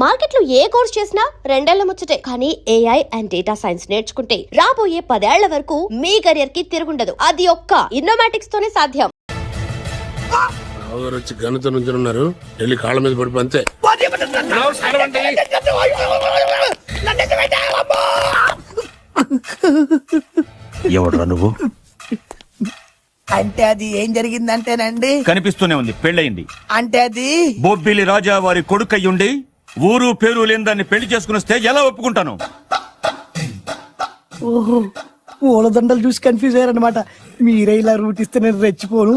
మార్కెట్లో ఏ కోర్స్ చేసినా రెండేళ్ల ముచ్చటే. కానీ ఏఐ అండ్ డేటా సైన్స్ నేర్చుకుంటే రాబోయే 10 ఏళ్ల వరకు మీ కెరియర్ కి తిరుగుండదు. అది ఒక్క ఇన్నోమాటిక్స్ తోనే సాధ్యం. వచ్చి గనుత నుంచి ఉన్నారు, వెళ్ళి కాళ్ళ మీద పడిపో అంతే. ఎవడ్రా నువ్వు? అంటే అది ఏం జరిగిందంటేనండి, కనిపిస్తూనే ఉంది, పెళ్ళయింది. అంటే అది బొబ్బిలి రాజా వారి కొడుకయ్యుండి ఊరు పేరు లేని దాన్ని పెళ్లి చేసుకుని వస్తే ఎలా ఒప్పుకుంటాను? ఓహో, పూలదండలు చూసి కన్ఫ్యూజ్ అయ్యారనమాట. మీరే ఇలా రూట్ ఇస్తే నేను రెచ్చిపోను.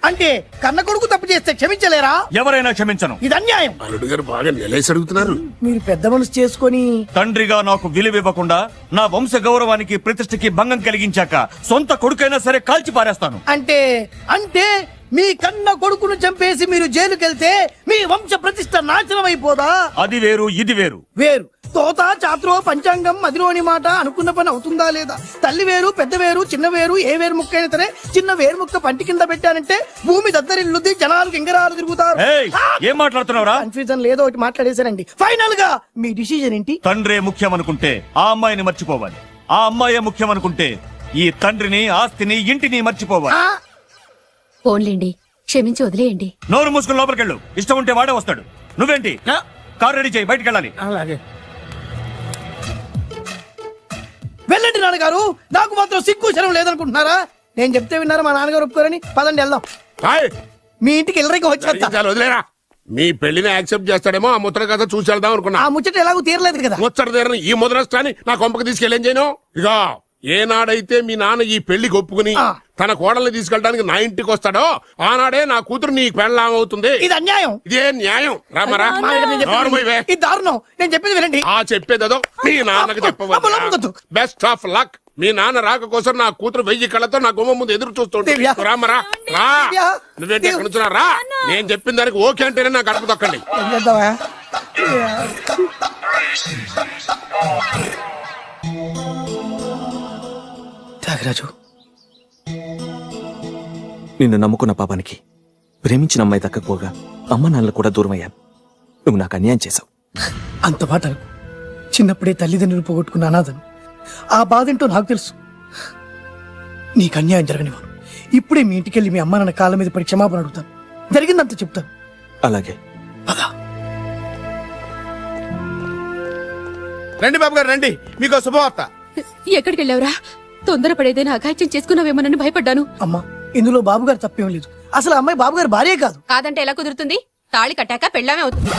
అంటే కన్న కొడుకు తప్పు చేస్తే క్షమించలేరా? ఎవరైనా క్షమించను. ఇది అన్యాయం. అల్లుడు గారు బాగా నిలేసి అడుగుతున్నారు. మీరు పెద్ద మనసు చేసుకొని తండ్రిగా నాకు విలువ ఇవ్వకుండా నా వంశ గౌరవానికి ప్రతిష్టకి భంగం కలిగించాక సొంత కొడుకైనా సరే కాల్చి పారేస్తాను. అంటే అంటే మీ కన్న కొడుకును చంపేసి మీరు జైలుకెళ్తే మీ వంశ ప్రతిష్ట నాశనం అయిపోదా? అది వేరు, ఇది వేరు. వేరు. తోత చాత్రో పంచాంగం మదిలోని మాట అనుకున్న పని అవుతుందా లేదా? తల్లి వేరు, పెద్ద వేరు, చిన్న వేరు, ఏ వేరు ముక్క అయినా సరే చిన్న వేరు ముక్క పంటి కింద పెట్టానంటే భూమి దద్దరిల్లుద్ది, జనాలు గింగరాలు తిరుగుతారు. ఏం మాట్లాడుతున్నావురా? కన్ఫ్యూజన్ లేదో ఒకటి మాట్లాడేశారండి. ఫైనల్ గా మీ డిసిజన్ ఏంటి? తండ్రే ముఖ్యం అనుకుంటే ఆ అమ్మాయిని మర్చిపోవాలి. ఆ అమ్మాయే ముఖ్యం అనుకుంటే ఈ తండ్రిని, ఆస్తిని, ఇంటిని మర్చిపోవాలి. ఫోన్లేండి, క్షమించి వదిలేయండి. నోరు మూసుకుని లోపలికెళ్ళు. ఇష్టం ఉంటే వాడే వస్తాడు. నువ్వేంటి? కారు రెడీ చేయి, బయటికి వెళ్ళాలి. అలాగే వెళ్ళండి నాన్నగారు. నాకు మాత్రం సిగ్గు శరం లేదనుకుంటున్నారా? నేను చెప్తే విన్నారా? మా నాన్నగారు ఒప్పుకోరని. పదండి వెళ్దాం. మీ ఇంటికి ఎల్లరికి వచ్చేస్తా. వదిలేరా, మీ పెళ్లిని యాక్సెప్ట్ చేస్తాడేమో ఆ ముద్ర కథ చూసి వెళ్దాం అనుకున్నా. ఆ ముచ్చట ఎలాగో తీరలేదు కదా. ముచ్చట తీరని ఈ ముద్రష్టాన్ని నా కొంపకి తీసుకెళ్ళేం చేయను. ఇక ఏనాడైతే మీ నాన్న ఈ పెళ్లికి ఒప్పుకుని తన కోడల్ని తీసుకెళ్ళడానికి నా ఇంటికి వస్తాడో ఆనాడే నా కూతురు నీ పెళ్ళాం అవుతుంది. ఇది అన్యాయం. ఇదే న్యాయం. రామరా, ఇది దారుణం. నేను చెప్పేది వినండి. ఆ చెప్పేదో మీ నాన్నకు చెప్పవచ్చు. Best of luck. మీ నాన్న రాక కోసం నా కూతురు 1000 కళ్ళతో నా గుమ్మ ముందు ఎదురు చూస్తుంటే. రామరా, రా. నువ్వేంటి ఎక్కడ నుంచున్నా? రా. నేను చెప్పిన దానికి ఓకే అంటేనే నా గడప తొక్కండి. త్యాగరాజు, నిన్ను నమ్ముకున్న పాపానికి ప్రేమించిన అమ్మాయి దక్కకపోగా అమ్మ నాన్నలు కూడా దూరం అయ్యాను. నువ్వు నాకు అన్యాయం చేశావు. అంత మాట అనుకో. చిన్నప్పుడే తల్లిదండ్రులు పోగొట్టుకున్న అనాథను. ఆ బాధేంటో నాకు తెలుసు. నీకు అన్యాయం జరగనివ్వను. ఇప్పుడే మీ ఇంటికెళ్ళి మీ అమ్మ నాన్న కాళ్ళ మీద పడి క్షమాపణ అడుగుతాను. జరిగిందంత చెప్తాను. అలాగే. రండి బాబు గారు, రండి. మీకు శుభవార్త. ఎక్కడికి వెళ్ళావురా? తొందరపడేదైనా అఘాయిత్యం చేసుకున్నావేమోనని భయపడ్డాను. అమ్మా, ఇందులో బాబు గారు తప్పేం లేదు. అసలు అమ్మాయి బాబు గారు భార్యే కాదు. కాదంటే ఎలా కుదురుతుంది? తాళి కట్టాక పెళ్ళామే అవుతుంది.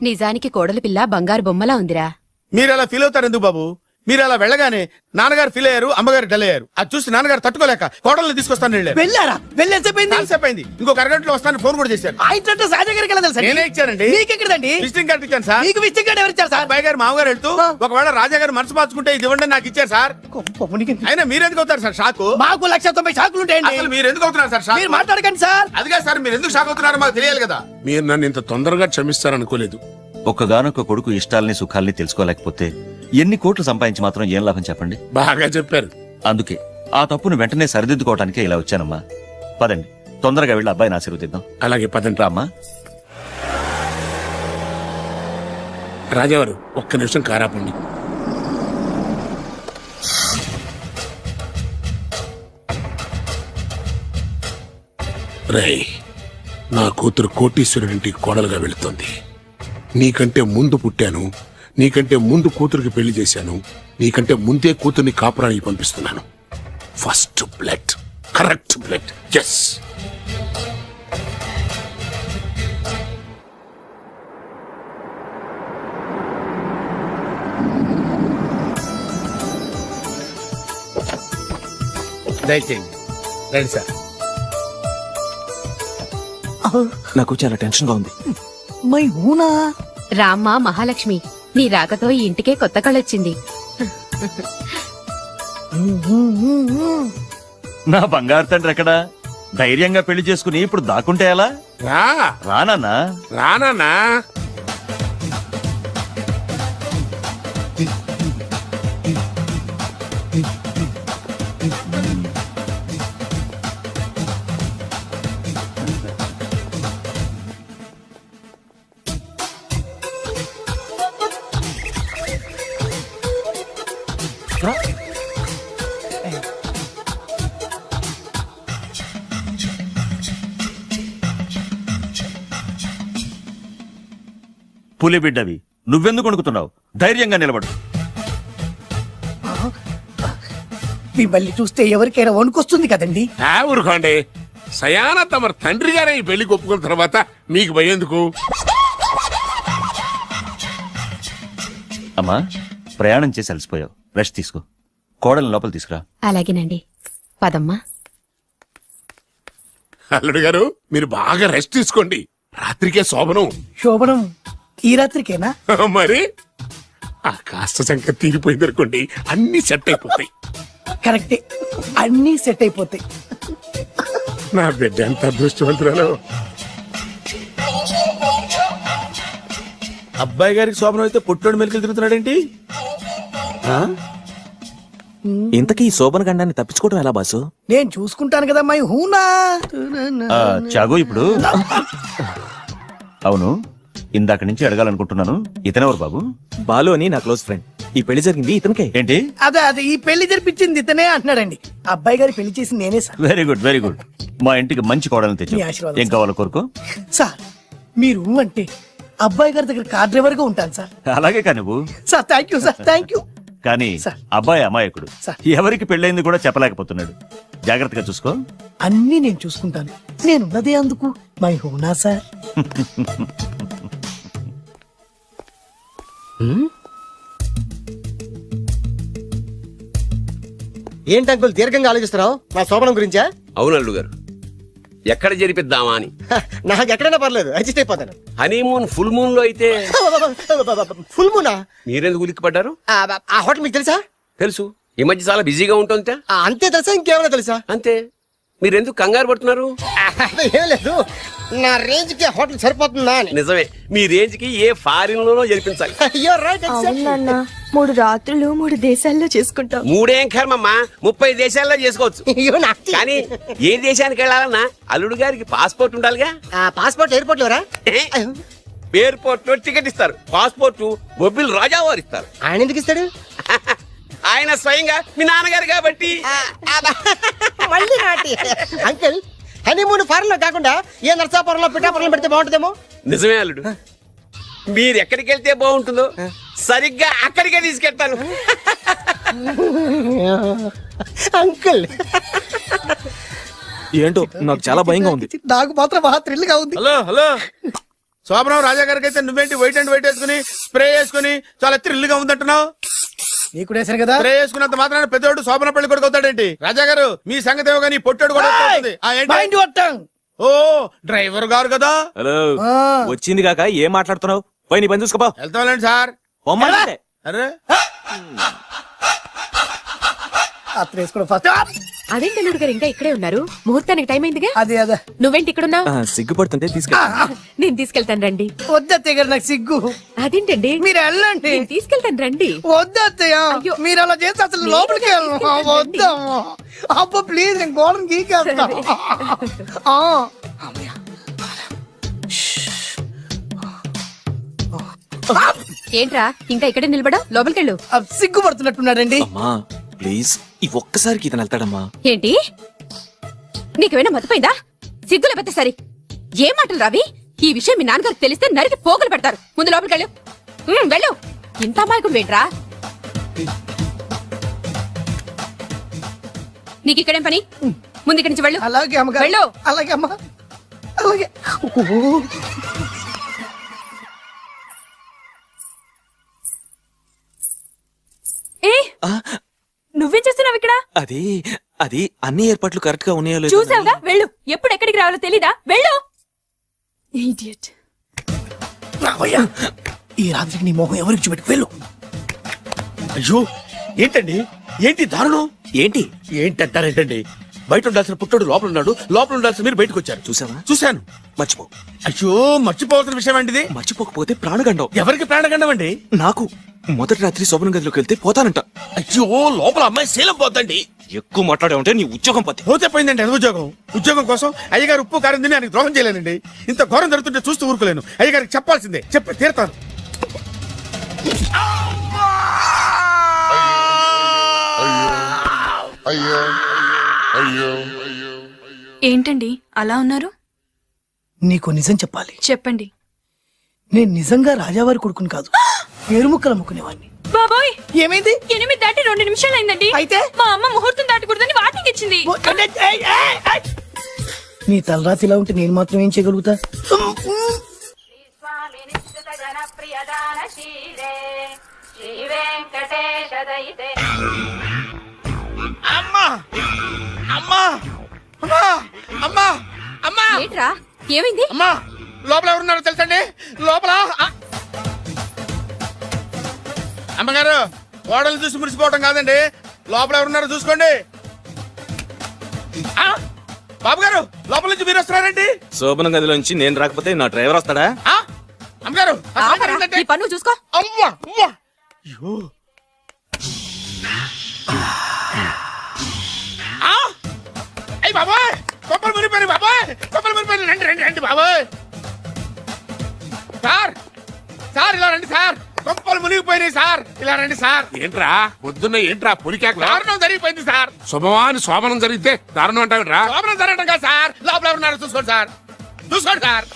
నిజానికి కోడలి పిల్ల బంగారు బొమ్మలా ఉందిరా. మీరు అలా ఫీల్ అవుతారు ఎందుకు బాబు? మీరు అలా వెళ్ళగానే నాన్నగారు ఫీల్ అయ్యారు, అమ్మగారు డల్ అయ్యారు. అది చూసి నాన్నగారు తట్టుకోలేక కోడల్ని తీసుకొస్తాను వెళ్ళారు. వెళ్ళారా? వెళ్ళేసేపోయింది. ఇంకొక అరగంటలో వస్తాను ఫోన్ కూడా చేశారు. నేనే ఇచ్చానండి. మీకెక్కడండి? విజిటింగ్ కార్డు ఇచ్చాను సార్. మీకు విజిటింగ్ కార్డు ఎవరు ఇచ్చారు సార్? అబ్బాయి గారు మామగారు వెళ్తూ ఒకవేళ రాజా గారు మనసు మార్చుకుంటే ఇది ఇవ్వండి నాకు ఇచ్చారు సార్. అయినా మీరు ఎందుకు అవుతారు సార్ షాక్? మాకు 190 షాకులు ఉంటాయండి. అసలు మీరు ఎందుకు అవుతున్నారు సార్ షాక్? మీరు మాట్లాడకండి సార్. అదిగా సార్, మీరు ఎందుకు షాక్ అవుతున్నారో మాకు తెలియాలి కదా. మీరు నన్ను ఇంత తొందరగా క్షమిస్తారనుకోలేదు. ఒక్కగానొక్క కొడుకు ఇష్టాలని సుఖాల్ని తెలుసుకోలేకపోతే ఎన్ని కోట్లు సంపాదించి మాత్రం ఏం లాభం చెప్పండి? బాగా చెప్పారు. అందుకే ఆ తప్పును వెంటనే సరిదిద్దుకోవటానికే ఇలా వచ్చానమ్మా. పదండి, తొందరగా వెళ్ళి అబ్బాయిని ఆశీర్వదిద్దాం. అలాగే పదండి. రామ్మా. రాజావారు, ఒక్క నిమిషం కారాపండి. రేయ్, నా కూతురు కోటీశ్వరుడింటికి కోడలుగా వెళుతోంది. నీకంటే ముందు పుట్టాను, నీకంటే ముందు కూతురికి పెళ్లి చేశాను, నీకంటే ముందే కూతుర్ని కాపురానికి పంపిస్తున్నాను. First blood, correct blood. Yes. దయచేయండి. రండి సార్. నాకు చాలా టెన్షన్ గా ఉంది. మై ఊనా రామ్మ మహాలక్ష్మి, నీ రాకతో ఈ ఇంటికే కొత్త కళొచ్చింది. నా బంగారు తండ్రి ఎక్కడా? ధైర్యంగా పెళ్లి చేసుకుని ఇప్పుడు దాక్కుంటే ఎలా? రానా? రానా? పులి బిడ్డవి నువ్వెందుకు వణుకుతున్నావు? ధైర్యంగా నిలబడు. మిమ్మల్ని చూస్తే ఎవరికైనా వణుకొస్తుంది కదండి. ఊరుకోండి. సయాన తమ తండ్రి గారే ఈ పెళ్లి ఒప్పుకున్న తర్వాత మీకు భయందుకు? అమ్మా, ప్రయాణం చేసి అలసిపోయావు, రెస్ట్ తీసుకో. కోడలు లోపల తీసుకురా. అలాగేనండి. పదమ్మా. అల్లుడు గారు మీరు బాగా రెస్ట్ తీసుకోండి. రాత్రికే శోభనం. శోభనం ఈ రాత్రికేనా? మరి ఆ కాస్త సంఖ్య తీరిపోయింది అనుకోండి, అన్ని సెట్ అయిపోతాయి. కరెక్టే, అన్నీ సెట్ అయిపోతాయి. నా బిడ్డ ఎంత అదృష్టవంతురాలు. అబ్బాయి గారికి శోభనం అయితే పుట్టోడు మెలికలు తిరుగుతున్నాడేంటి? ఇంతకీ ఈ శోభన గండాన్ని తప్పించుకోవడం ఎలా బాసు? నేను చూసుకుంటాను కదా మై హూనా. చాగు ఇప్పుడు. అవును, ఇందాక నుంచి అడగాలనుకుంటున్నాను, ఇతనెవరు బాబు? బాలు అని నా క్లోజ్ ఫ్రెండ్. ఈ పెళ్లి జరిగింది ఇతనికే. ఏంటి? అదే ఈ పెళ్లి జరిపించింది ఇతనే అంటున్నాడండి. అబ్బాయి గారి పెళ్లి చేసింది నేనే sir. Very good, very good. మా ఇంటికి మంచి కోడలను తెచ్చు. మీ ఆశీర్వాదం ఏం కావాలో కోరుకో. సార్ మీరు అంటే అబ్బాయి గారి దగ్గర కార్ డ్రైవర్ గా ఉంటాను సార్. అలాగే కానీ నువ్వు. Sir thank you sir, thank you. కానీ సార్. అబ్బాయి అమాయకుడు, సార్. ఎవరికి పెళ్ళైంది కూడా చెప్పలేకపోతున్నాడు. జాగ్రత్తగా చూసుకో. అన్నీ నేను చూసుకుంటాను. నేనున్నదే అందుకు మై హూనా సార్. ఏంటి అంకుల్ దీర్ఘంగా ఆలోచిస్తున్నావు? నా శోభనం గురించా? అవును అల్లు గారు, ఎక్కడ జరిపిద్దామా అని. నాకు ఎక్కడైనా పర్లేదు, అడ్జస్ట్ అయిపోతాను. హనీమూన్ ఫుల్ మూన్ లో అయితే ఫుల్ మూనా? మీరెందుకు ఉలిక్కిపడ్డారు? ఆ హోటల్ మీకు తెలుసా? తెలుసు, ఈ మధ్య చాలా బిజీగా ఉంటుంది. అంతే తెలుసా, ఇంకేమైనా తెలుసా? అంతే. మీరెందుకు కంగారు పడుతున్నారు? ఏం లేదు, నా రేంజ్ కి హోటల్ సరిపోతుందా అని. నిజమే, మీ రేంజ్ కి ఏ ఫారిన్ లోనో జరిపించాలి. You're right, exactly. 3 రాత్రులు 3 దేశాల్లో చేసుకుంటాం. మూడేం కర్మమ్మా, 30 దేశాల్లో చేసుకోవచ్చు. You're nasty. కానీ ఏ దేశానికి వెళ్ళాలన్నా అల్లుడు గారికి పాస్పోర్ట్ ఉండాలిగా. Passport airport LoRa? ఎయిర్పోర్ట్ లో టికెట్ ఇస్తారు, పాస్పోర్ట్ బొబ్బిల్ రాజా వారు ఇస్తారు. ఆయన ఎందుకు ఇస్తాడు? ఆయన స్వయంగా మీ నాన్నగారు కాబట్టి. మళ్ళీ నాటి అంకుల్, హనీమూన్ ఫారెన్ లో కాకుండా ఏ నర్సాపురంలో పిఠాపురంలో పెడితే బాగుంటుందేమో. నిజమే అల్లుడు, మీరు ఎక్కడికి వెళ్తే బాగుంటుందో సరిగ్గా అక్కడికే తీసుకెళ్తాను. అంకుల్ ఏంటో నాకు చాలా భయంగా ఉంది. నాకు మాత్రం బాగా థ్రిల్ గా ఉంది. హలో హలో, శోభనం రాజా గారికి అయితే నువ్వేంటి వైట్ అండ్ వైట్ వేసుకుని స్ప్రే వేసుకుని చాలా థ్రిల్ గా ఉందంటున్నావు? నీకు వేసాను కదా. స్ప్రే వేసుకున్నంత మాత్రాన పెద్దోడు శోభన పెళ్లి కొడుకు అవుతాడేంటి? రాజా గారు మీ సంగతి ఏమో కానీ పొట్టోడు కూడా అవుతుంది. Mind your tongue. ఓ డ్రైవర్ గారు కదా. హలో, ఆ. వచ్చింది కాక ఏం మాట్లాడుతున్నావు? పోయి నీ పని చూసుకోపో. వెళ్తాంలేండి సార్. పొమ్మంటే. అరే అత్త వేసుకోవడం ఫస్ట్. అదేంటి అల్లుడు గారు ఇంకా ఇక్కడే ఉన్నారు? ముహూర్తానికి టైం అయిందిగా. అదే అదే నువ్వేంటి ఇక్కడున్నావు? సిగ్గుపడుతుంటే తీసుకెళ్ళి. నేను తీసుకెళ్తాను రండి. వద్దత్తయ్య గారు, నాకు సిగ్గు. అదేంటండి? మీరు వెళ్ళండి. నేను తీసుకెళ్తాను రండి. వద్దత్తయ్య, అయ్యో. మీరు అలా చేస్తే అసలు లోపలికి వెళ్ళను. వద్దమ్మా. అబ్బా ప్లీజ్, నేను గోడను గీకేస్తా. ఆ. ఏంట్రా ఇంకా ఇక్కడే నిలబడా? లోపలికెళ్ళు. సిగ్గుపడుతున్నట్టున్నాడండి. అమ్మా ప్లీజ్, ఈ ఒక్కసారికి ఇతను వెళ్తాడమ్మా. ఏంటి? నీకేమైనా మతిపోయిందా? సిగ్గులు పెద్ద సరి. ఏ మాటలు రావి? ఈ విషయం మీ నాన్నగారికి తెలిస్తే నరికి పోగులు పెడతారు. ముందు లోపలికెళ్ళు. వెళ్ళు. ఇంత అమాయకుడు ఏంట్రా? నీకు ఇక్కడేం పని? ముందు ఇక్కడి నుంచి వెళ్ళు. అలాగే అమ్మగారు. వెళ్ళు. అలాగే అమ్మా, అలాగే. ఓ. ఏ నువ్వేం చేస్తున్నావు ఇక్కడ? అది అది అన్ని ఏర్పాట్లు కరెక్ట్ గా ఉన్నాయో లేదో చూసావుగా, వెళ్ళు. ఎప్పుడు ఎక్కడికి రావాలో తెలీదా? వెళ్ళు. Idiot. రావయ్యా, ఈ రాత్రికి నీ మొహం ఎవరికి చూపెట్టు. వెళ్ళు. అయ్యో ఏంటండి, ఏంటి దారుణం? ఏంటి ఏంటంటారేంటండి? బయట ఉండాల్సిన పుట్టోడు లోపల ఉన్నాడు, లోపల ఉండాల్సిన మీరు బయటకు వచ్చారు. చూసావా? చూశాను. మర్చిపో. అయ్యో మర్చిపోవాల్సిన విషయం ఏంటిది? మర్చిపోకపోతే ప్రాణగండం. ఎవరికి ప్రాణగండం అండి? నాకు మొదటి రాత్రి శోభన గదిలోకి వెళ్తే పోతానంట. అయ్యో లోపల అమ్మాయి శీలం పోతండి. ఎక్కువ మాట్లాడే ఉంటే నీ ఉద్యోగం పోతే. పోతే పోయిందండి అది ఉద్యోగం. ఉద్యోగం కోసం అయ్యగారు ఉప్పు కారం తిని ఆయనకు ద్రోహం చేయలేనండి. ఇంత ఘోరం జరుగుతుంటే చూస్తూ ఊరుకోలేను. అయ్యగారికి చెప్పాల్సిందే, చెప్పి తీరుతాను. ఏంటండి అలా ఉన్నారు? నీకు నిజం చెప్పాలి. చెప్పండి. నేను నిజంగా రాజావారి కొడుకుని కాదు, పేరు ముక్కలు అమ్ముకునేవాడిని. బాబోయ్, ఏమైంది? 8 దాటి 2 నిమిషాలు అయిందండి. అయితే? మా అమ్మ ముహూర్తం దాటకూడదని వార్నింగ్ ఇచ్చింది. నీ తలరాతి ఇలా ఉంటే నేను మాత్రం ఏం చేయగలుగుతా? అమ్మా అమ్మా అమ్మా అమ్మా అమ్మా ఏంట్రా ఏమైంది? అమ్మా లోపల ఎవరున్నారో తెలుసండి? లోపల అమ్మగారు, ఓడలు చూసి మురిసిపోవటం కాదండి, లోపల ఎవరున్నారో చూసుకోండి. ఆ? బాబు గారు, లోపల నుంచి మీరు వస్తున్నారండి? శోభన గదిలోంచి నేను రాకపోతే నా డ్రైవర్ వస్తాడా? ఆ? అమ్మగారు, ఆ ఆపరా, ఏంటంటే? నీ పన్ను చూసుకో. అమ్మా అమ్మా అయ్యో. ఆ? అయ్యి బాబాయ్, కొప్పలు మునిపోయి బాబాయ్, కొప్పలు మునిపోయి. రండి రండి రండి బాబాయ్. సార్ సార్ ఇలా రండి సార్, కొప్పలు మునిగిపోయినాయి సార్, ఇలా రండి సార్. ఏంట్రా పొద్దున్న ఏంట్రా పొలికాక దారుణం జరిగిపోయింది సార్. శుభమాని శోభనం జరిగితే దారుణం అంటావేంట్రా? లోపల జరగడం కాదు సార్, లోపల ఎవరున్నారో చూసుకోండి సార్, చూసుకోండి సార్.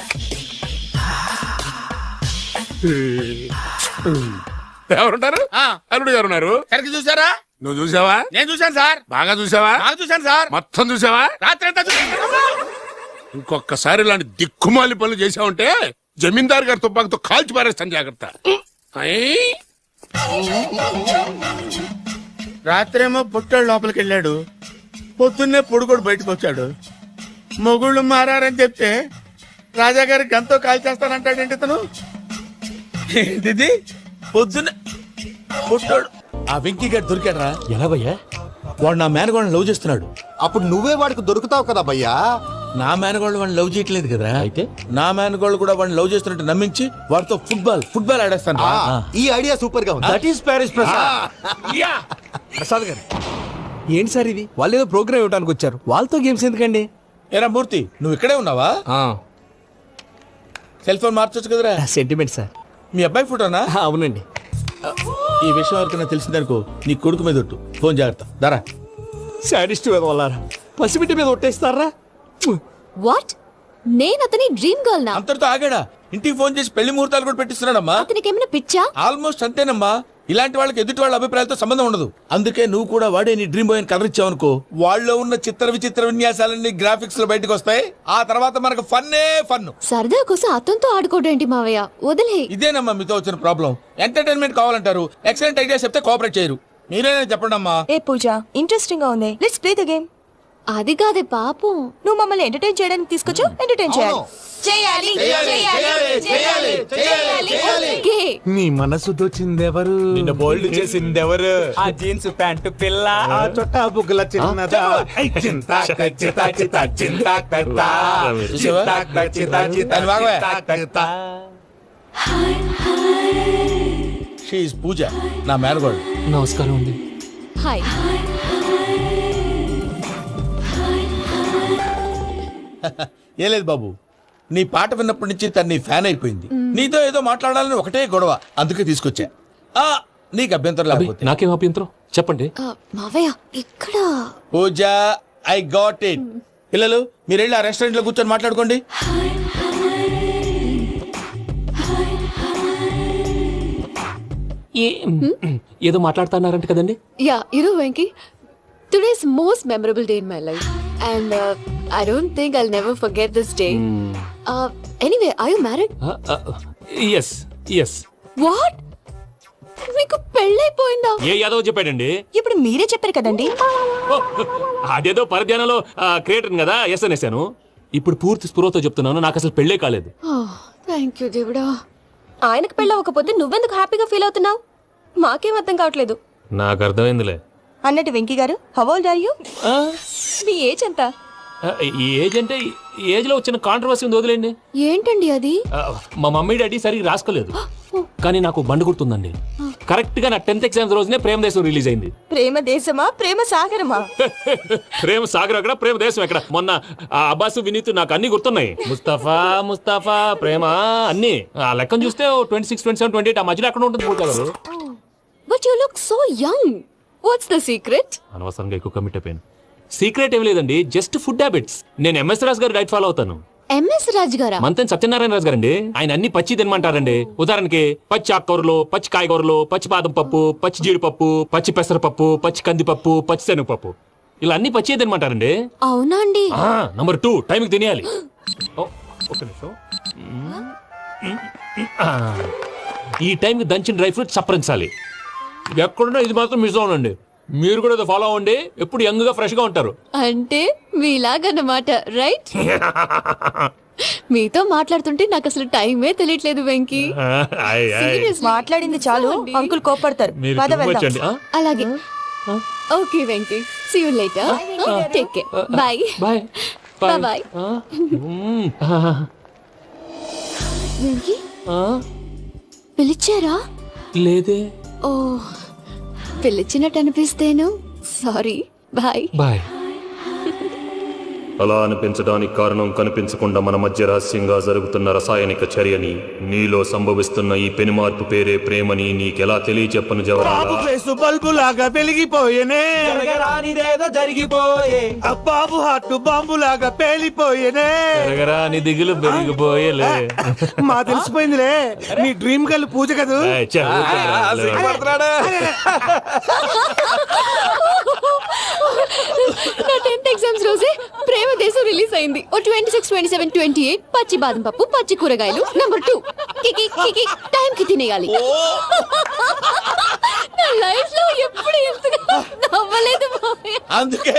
ఎవరుంటారు? ఆ, అల్లుడు గారు ఉన్నారు. సరిగ్గా చూసారా? నువ్వు చూసావా? నేను చూశాను సార్. బాగా చూసావా? బాగా చూశాను సార్. మొత్తం చూసావా? రాత్రి అంతా చూశాను. ఇంకొకసారి ఇలాంటి దిక్కుమాలి పనులు చేసావంటే జమీందారు గారి తుపాకుతో కాల్చి పారేస్తాను, జాగ్రత్త. ఐ? రాత్రేమో పుట్టాడు లోపలికి వెళ్ళాడు, పొద్దున్నే పొడుగోడు బయటకు వచ్చాడు. మొగుళ్ళు మారని చెప్తే రాజాగారి గంతో కాల్ చేస్తానంటాడేంటి ఇతను? ఏంటిది పొద్దున్న పుట్టాడు. ఆ వెంకీ గారు దొరికాడరా? ఎలా భయ్యా? వాడు నా మేనగోళ్ళని లవ్ చేస్తున్నాడు. అప్పుడు నువ్వే వాడికి దొరుకుతావు కదా భయ్యా. నా మేనగోళ్ళు వాడిని లవ్ చేయట్లేదు కదరా. అయితే నా మేనగోళ్ళు కూడా వాడిని లవ్ చేస్తున్నట్టు నమ్మించి వాడితో ఫుట్బాల్ ఆడేస్తాను. ఈ ఐడియా సూపర్ గా ఉంది. That is Paris Prasad. Prasad గారు ఏంటి సార్ ఇది? వాళ్ళు ఏదో ప్రోగ్రామ్ ఇవ్వడానికి వచ్చారు, వాళ్ళతో గేమ్స్ ఎందుకండి? ఏరా మూర్తి, నువ్వు ఇక్కడే ఉన్నావా? సెల్ ఫోన్ మార్చొచ్చు కదరా. Sentiment sir. మీ అబ్బాయి ఫోటోనా? అవునండి. ఈ విషయం ఎవరికైనా తెలిసిందనుకో నీ కొడుకు మీద ఒట్టు. ఫోన్ జాగ్రత్త. దారా. సాడిస్ట్ మీద వాళ్ళారా, పసిబిడ్డ మీద ఒట్టేస్తారా? వాట్? నేను అతని డ్రీమ్ గర్ల్ నా? అంతటితో ఆగాడా? ఇంటికి ఫోన్ చేసి పెళ్లి ముహూర్తాలు కూడా పెట్టిస్తున్నాడమ్మా. అతనికి ఏమైనా పిచ్చా? ఆల్మోస్ట్ అంతేనమ్మా. ఇలాంటి వాళ్ళకి ఎదుటి వాళ్ళ అభిప్రాయాలతో సంబంధం ఉండదు. అందుకే నువ్వు కూడా వాడే నీ డ్రీమ్ బాయ్ కలర్ ఇచ్చావనుకో, వాళ్ళలో ఉన్న చిత్ర విచిత్ర విన్యాసాలన్నీ గ్రాఫిక్స్ లో బయటకు వస్తాయి. ఆ తర్వాత మనకు ఫన్నే ఫన్. సరదా కోసం అతనితో ఆడుకోడేంటి మావయ్య? వదిలే. ఇదేనమ్మా మీతో వచ్చిన ప్రాబ్లం. ఎంటర్టైన్మెంట్ కావాలంటారు, ఎక్సలెంట్ ఐడియా చెప్తే కోఆపరేట్ చేయరు. మీరేనా చెప్పండి అమ్మా. ఏ పూజ, ఇంట్రెస్టింగ్ గా ఉంది, లెట్స్ ప్లే ద గేమ్. అది కాదే పాపం, నువ్వు మమ్మల్ని ఎంటర్టైన్ చేయడానికి తీసుకొచ్చావు, ఎంటర్టైన్ చేయాలి. చేయాలి చేయాలి చేయాలి చేయాలి. గే. నీ మనసు దోచిందెవరు? నిన్న బోల్డ్ చేసిందెవరు? ఆ జీన్స్ ప్యాంటు పిల్ల, ఆ చొట్టా బుగ్గల చిన్నదా. షీ ఇస్ పూజ, నా మేనగోడు. నమస్కారం అండి. హాయ్. ఏ లేదు బాబు, నీ పాట విన్నప్పటి నుంచి తను నీ ఫ్యాన్ అయిపోయింది. నీతో ఏదో మాట్లాడాలని ఒకటే గొడవ, అందుకే తీసుకొచ్చా. ఆ, నీకు అభ్యంతరం లేకపోతే. నాకేం అభ్యంతరం చెప్పండి. మావయ్య ఇక్కడ. పూజ, ఐ గాట్ ఇట్. పిల్లలు మీరు వెళ్ళి ఆ రెస్టారెంట్ లో కూర్చొని మాట్లాడుకోండి. ఏదో మాట్లాడుతున్నారంట కదండి. Yeah, Venky, today's most memorable day in my life, and I don't think I'll never forget this day. Anyway, are you married? Yes yes. What? మీకు పెళ్ళైపోయిందా? ఏ యాదవ్ చెప్పాడండి? ఇప్పుడు మీరే చెప్పారు కదండి. అదేదో పరధ్యానంలో క్రియేటర్ కదా ఎస్ అనేసాను. ఇప్పుడు పూర్తి స్పృహతో చెప్తున్నాను, నాకు అసలు పెళ్ళే కాలేదు. థ్యాంక్ యూ దేవుడా. ఆయనకు పెళ్ళవకపోతే నువ్వెందుకు హ్యాపీగా ఫీల్ అవుతున్నావు? మాకేం అర్థం కావట్లేదు. నాకు అర్థమైందిలే. అన్నట్టు వెంకీ గారు, హౌ ఓల్డ్ ఆర్ యు? మీ ఏజ్ ఎంత? ఈ ఏజ్ అంటే ఏజ్ లో వచ్చిన కాంట్రవర్సీ ఉంది, వదిలేండి. ఏంటండి అది? మా మమ్మీ డాడీ సరిగ్గా రాసుకోలేదు, కానీ నాకు బండి గుర్తుందండి. కరెక్ట్ గా నా 10th ఎగ్జామ్స్ రోజునే ప్రేమ దేశం రిలీజ్ అయింది. ప్రేమ దేశమా, ప్రేమ సాగరమా? ప్రేమ సాగర్ అక్కడ, ప్రేమ దేశం ఎక్కడ? మొన్న ఆ అబ్బాసు వినీత్ నాకు అన్ని గుర్తున్నాయి. ముస్తఫా ప్రేమ అన్ని ఆ లెక్కను చూస్తే 26, 27, 28 ఆ మధ్యలో ఎక్కడ ఉంటుంది పూజ గారు. But you look so young. What's the secret? అనవసరంగా ఎక్కువ కమిట్ అయిపోయాను. సీక్రెట్ ఏం లేదండి, జస్ట్ ఫుడ్ హ్యాబిట్స్. నేను ఎంఎస్ రాజు గారు డైట్ ఫాలో అవుతాను. ఎంఎస్ రాజు గారా? మంతెన్ సత్యనారాయణ రాజు గారండి. ఆయన అన్ని పచ్చి తినమంటారండి. ఉదాహరణకి పచ్చి ఆకుకూరలు, పచ్చి కాయగూరలు, పచ్చి బాదం పప్పు, పచ్చి జీడిపప్పు, పచ్చి పెసరపప్పు, పచ్చి కందిపప్పు, పచ్చి శనగపప్పు, ఇలా అన్ని పచ్చి తినమంటారండి. అవునా అండి? నంబర్ 2, టైంకి తినేయాలి. ఒక్క నిమిషం. ఈ టైంకి దంచిన డ్రై ఫ్రూట్స్ సప్పరించాలి. ఎక్కడున్నా ఇది మాత్రం మిస్ అవునండి. మీరు కూడా ఫాలో అవ్వండి, ఎప్పుడు యంగ్ గా ఫ్రెష్ గా ఉంటారు. అంటే మీలాగన్నమాట, రైట్? మీతో మాట్లాడుతుంటే నాకు అసలు టైమే తెలియట్లేదు వెంకీ. మాట్లాడింది చాలు, అంకుల్ కోపడతారు. మీరు వచ్చండి. అలాగే. Okay Venky, see you later. Take care. Bye bye bye. Venky పిలిచారా? లేదే. ఓ, పిలిచినట్టు అనిపిస్తేను సారీ. Bye bye. అలా అనిపించడానికి కారణం కనిపించకుండా మన మధ్య రహస్యంగా జరుగుతున్న రసాయనిక చర్యని, నీలో సంభవిస్తున్న ఈ పెనుమార్పు పేరే ప్రేమని నీకెలా తెలియచెప్పను జవరాలా? బల్బు లాగా వెలిగిపోయేనే, జరిగిపోయే బాబు హార్ట్ బాంబు లాగా పేలిపోయేనే. నీ దిగులు పెరిగిపోయేలే. మా తెలిసిపోయిందిలే, నీ డ్రీమ్ గర్ల్ పూజ కదా. నా 10th ఎగ్జామ్స్ రోజే ప్రేమ దేశం రిలీజ్ అయింది. ఓ 26, 27, 28 పచ్చి బాదం పప్పు, పచ్చి కూరగాయలు. నంబర్ 2 కికి టైం కి తినేయాలి. నా లైఫ్ లో ఎప్పుడు ఎంతగా నవ్వలేదు. అందుకే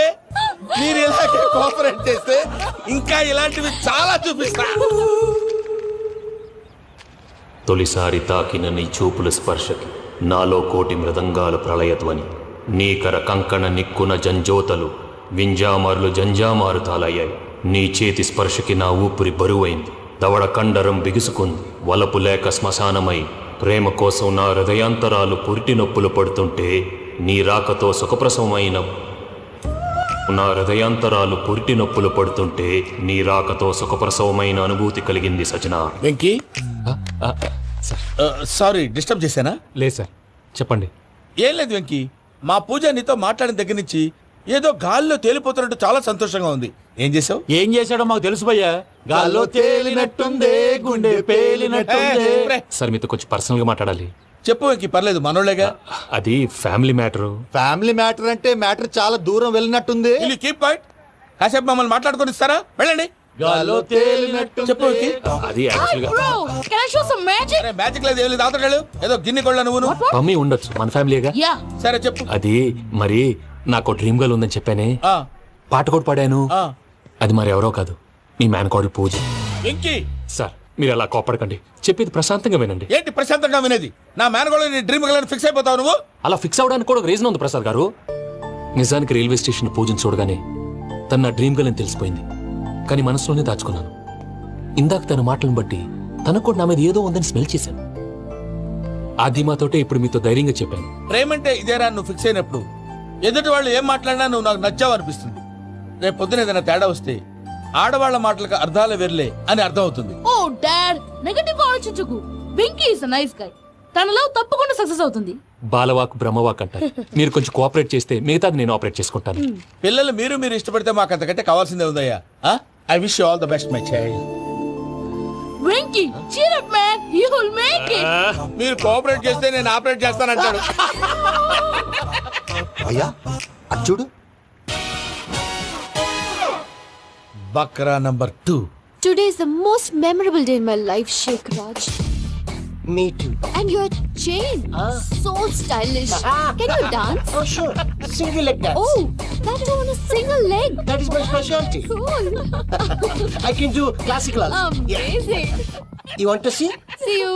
మీరు ఇలాగే కోఆపరేట్ చేస్తే ఇంకా ఇలాంటివి చాలా చూపిస్తా. తొలిసారి తాకిన నీ చూపుల స్పర్శకి నాలో కోటి మృదంగాల ప్రళయధ్వని, నీకర కంకణ నిక్కున జంజోతలు వింజామారులు జంజామారు తాలయ్యాయి. నీ చేతి స్పర్శకి నా ఊపిరి బరువైంది, దవడ కండరం బిగుసుకుంది. వలపు లేక శ్మశానమై ప్రేమ కోసం నా హృదయాంతరాలు పురిటి నొప్పులు పడుతుంటే, నీ రాకతో సుఖప్రసవమైన నా హృదయాంతరాలు పురిటి నొప్పులు పడుతుంటే నీ రాకతో సుఖప్రసవమైన అనుభూతి కలిగింది సజనా. వెంకీ, సారీ డిస్టర్బ్ చేశానా? లేదు సార్, చెప్పండి. ఏం లేదు వెంకీ, మా పూజ నీతో మాట్లాడిన దగ్గర నుంచి ఏదో గాల్లో తేలిపోతున్నట్టు చాలా సంతోషంగా ఉంది. ఏం చేసావు? ఏం చేశాడో మాకు తెలుసు భయ్యా. గాల్లో తేలినట్టుందే, గుండె పేలినట్టుందే. సార్ మీతో కొంచెం పర్సనల్ గా మాట్లాడాలి. చెప్పు వెంకీ, పర్లేదు, మనోళ్ళేగా. అది ఫ్యామిలీ మ్యాటరు. ఫ్యామిలీ మ్యాటర్ అంటే మ్యాటర్ చాలా దూరం వెళ్ళినట్టుంది. Keep point. కాసేపు మమ్మల్ని మాట్లాడుకొని ఇస్తారా? వెళ్ళండి. గాల్లో తేలినట్టు చెప్పు వెంకీ. అది యాక్చువల్గా మ్యాజిక్ లేదు, ఏం లేదు, అవతడాడు ఏదో గిన్నె కొళ్ళ నువ్వు. మమ్మీ ఉండొచ్చు, మన ఫ్యామిలీగా. సరే చెప్పు. అది మరి నాకు డ్రీమ్ గర్ల్ ఉందని చెప్పానే, పాట కూడా పాడాను. అది మరి ఎవరో కాదు, మీ మేనకోడలు పూజ. వెంకీ సార్ మీరు అలా కోపడకండి, చెప్పేది ప్రశాంతంగా వినండి. ఏంటి ప్రశాంతంగా వినేది? నా మేనకోడలు నీ డ్రీమ్ గర్ల్ ఫిక్స్ అయిపోతావు నువ్వు. అలా ఫిక్స్ అవడానికి కూడా ఒక రీజన్ ఉంది ప్రసాద్ గారు. నిజానికి రైల్వే స్టేషన్ పూజను చూడగానే తన నా డ్రీమ్ గర్ల్ అని తెలిసిపోయింది, కానీ మనసులోనే దాచుకున్నాను. ఇందాక తన మాటలను బట్టి తనకు కూడా నా మీద ఏదో ఉందని స్మెల్ చేశాను. ఆ ధీమాతోటే ఇప్పుడు మీతో ధైర్యంగా చెప్పాను. ప్రేమంటే ఇదేరా నువ్వు ఫిక్స్ అయినప్పుడు ఎదుటి వాళ్ళు ఏం మాట్లాడినా నువ్వు నాకు నచ్చావు అనిపిస్తుంది. రేపు పొద్దున ఏదైనా తేడా వస్తే ఆడవాళ్ల మాటలకు అర్థాలు వెర్లే అని అర్థం అవుతుంది. ఓ డాడ్, నెగటివ్ ఆలోచించకు. Venky is a nice guy. తనలో తప్పకుండా సక్సెస్ అవుతుంది. బాలవాక్ బ్రహ్మవాక్ అంటారు. మీరు కొంచెం కోఆపరేట్ చేస్తే మిగతాది నేను ఆపరేట్ చేసుకుంటాను. పిల్లలు మీరు ఇష్టపడితే మాకు అంతకంటే కావాల్సిందే ఉందయ్యా. I wish you all the best my child. Venky cheer up man, you will make it. మీరు కోఆపరేట్ చేస్తే నేను ఆపరేట్ చేస్తానంటాడు. అయ్యా చూడు, Bakra number 2. Today is the most memorable day in my life, Sheikh Raj. Me too. And your chain, so stylish. Can you dance? Oh sure. Single leg dance. Oh, that is on a single leg. That is my specialty. Cool. I can do classical also. Amazing. You want to see? See you.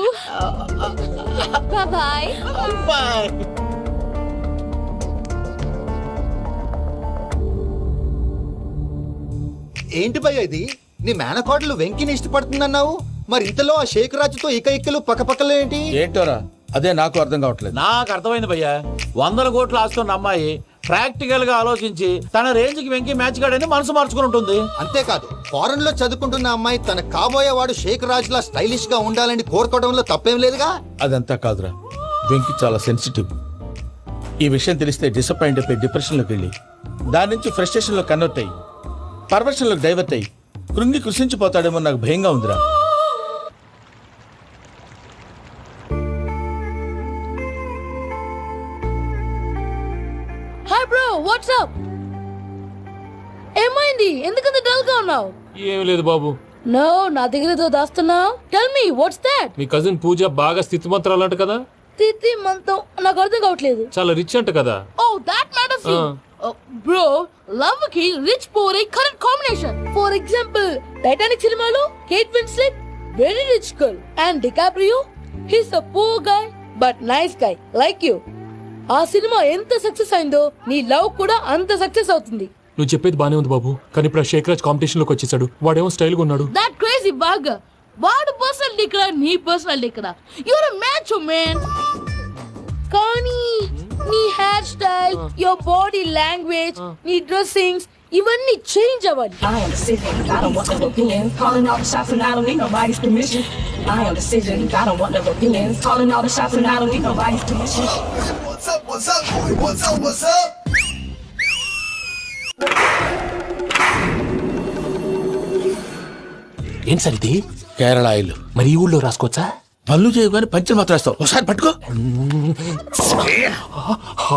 Bye-bye. Bye. ఏంటి భయ్య ఇది? నీ మేనకోడలు వెంకిని ఇష్టపడుతుందన్నావు, మరి ఇంతలో ఆ షేక్ రాజుతో ఇక్కలు పక్కపక్కలో ఏంటి? ఏంటోరా, అదే నాకు అర్థం కావట్లేదు. నాకు అర్థమైంది భయ్యా. 100 కోట్లు ఆస్తున్న అమ్మాయి ప్రాక్టికల్ గా ఆలోచించి తన రేంజ్ కి వెంకి మ్యాచ్ కాడని మనసు మార్చుకుని ఉంటుంది. అంతేకాదు, ఫారెన్ లో చదువుకుంటున్న అమ్మాయి తన కాబోయే వాడు షేక్ రాజ్ లా స్టైలిష్ గా ఉండాలని కోరుకోవడంలో తప్పేం లేదుగా. అదంతా కాదురా, వెంకి చాలా సెన్సిటివ్. ఈ విషయం తెలిస్తే డిసప్పాయింట్ అయిపోయి డిప్రెషన్లోకి వెళ్ళి దాని నుంచి ఫ్రస్ట్రేషన్లో కన్వర్ట్ అయ్యి పర్వర్షన్లోకి డైవర్ట్ అయ్యి కృంగి కృషించిపోతాడేమో నాకు భయంగా ఉందిరా. హాయ్ బ్రో వాట్సాప్ ఏమైంది ఎందుకంత డల్ గా ఉన్నావు? ఏమి లేదు బాబు. నో నా దగ్గర ఏదో దాస్తున్నావు. Tell me what's that? మీ కజిన్ పూజ బాగా స్థితిమంతరాలు అంట కదా. తిత్తి మంతం నాకు అర్థం కావట్లేదు. చాలా రిచ్ అంట కదా. Oh that matters you bro. Love కి rich poor a correct combination. For example Titanic సినిమాలో Kate Winslet very rich girl and DiCaprio he's a poor guy but nice guy like you. ఆ సినిమా ఎంత success అయిందో నీ love కూడా అంత success అవుతుంది. నువ్వు చెప్పేది బానే ఉంది బాబు, కానీ ఇప్పుడు శేఖర్ రాజ్ కాంపిటీషన్ లోకి వచ్చేసాడు. వాడేమో స్టైల్ గా ఉన్నాడు. దట్ క్రేజీ బాగా వాడు పర్సనల్ ఇక్కడ నీ పర్సనల్ ఇక్కడ యూర్ ఎ మ్యాచ్ మ్యాన్. కానీ నీ hair style your body language నీ డ్రెస్సింగ్స్ ఇవన్నీ చేంజ్ అవ్వాలి. I am the decision. I don't want no opinions. Calling all the shots and I don't need nobody's permission. I am the decision. I don't want no opinions. Calling all the shots and I don't need nobody's permission. What's up, boy? What's up? ఏం sir ఇది? Kerala oil. మరి ఈ ఊళ్ళో రాసుకోవచ్చా? పళ్ళు చేయగానే puncture మాత్రం వేస్తావు. ఒకసారి పట్టుకో.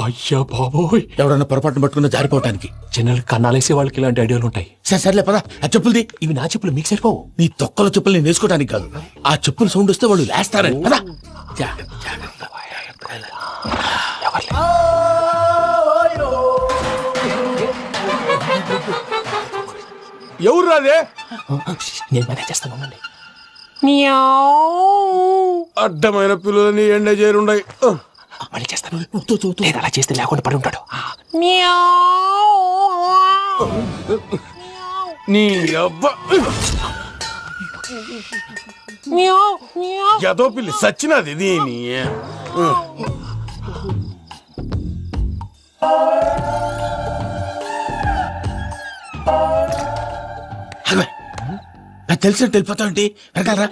అయ్యా బాబోయ్, ఎవడన్నా పొరపాటున పట్టుకున్న జారిపోవటానికి. జనరల్ కన్నాలేసే వాళ్ళకి ఇలాంటి ఐడియాలు ఉంటాయి. సర్లే పదా. ఆ చెప్పులది. ఇవి నా చెప్పులు మీకు సరిపోవు. నీ తొక్కల చెప్పులు నేను వేసుకోవడానికి కాదు, ఆ చెప్పులు సౌండ్ వస్తే వాళ్ళు లేస్తారని. పదా. ఎవరు రాదే? నేను మేనేజ్ చేస్తాను. అడ్డమైన పిల్లలని ఎండ చేరుండయి. మళ్ళీ చేస్తాను. లేదు అలా చేస్తే లేకుండా పడి ఉంటాడు. నీ అబ్బ ఎదో పిల్లి సచ్చినది దీని. తెలిసినట్టు వెళ్ళిపోతావుంటి వెనకాలరా.